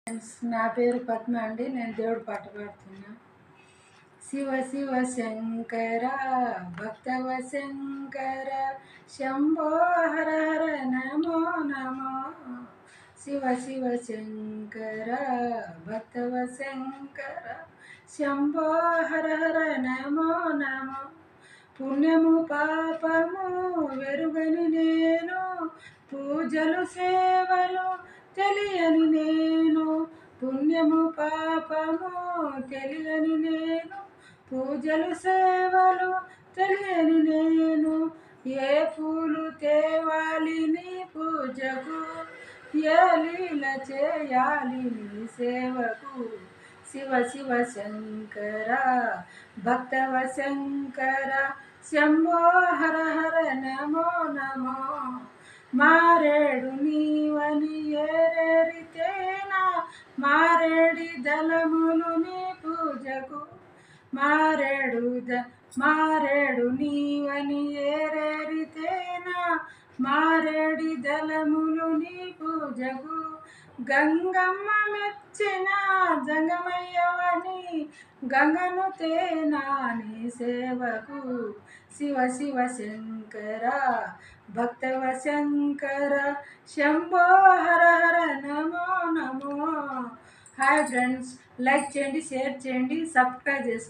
Friends, నా పేరు పద్మ అండి. నేను దేవుడు పాట పాడుతున్నా. శివ శివ శంకర భక్తవ శంకర శంభో హర హర నమో నమో. శివ శివ శంకర భక్తవ శంకర శంభో హర హర నమో నమో. పుణ్యము పాపము వెరుగని నేను, పూజలు సేవలు తెలియని నేను. పుణ్యము పాపము తెలియని నేను, పూజలు సేవలు తెలియని నేను. ఏ పూలు తేవాలి నీ పూజకు, ఏ లీల చేయాలి నీ సేవకు. శివ శివ శంకర భక్తవ శంకర శంభో హర హర నమో నమో. మారేడు నీవని ఏరేరితేనా, మారేడి దళములు నీ పూజకు. మారేడు నీవని ఏరేరితేనా, మారేడి దళములు నీ పూజకు. గంగమ్మ మెచ్చిన జంగమయ్యవని, గంగను తేనా నీ సేవకు. శివ శివ శంకర భక్తవ శంకర శంభో హర హర నమో నమో. హాయ్ ఫ్రెండ్స్, లైక్ చేయండి, షేర్ చేయండి, సబ్స్క్రైబ్ చేసుకోండి.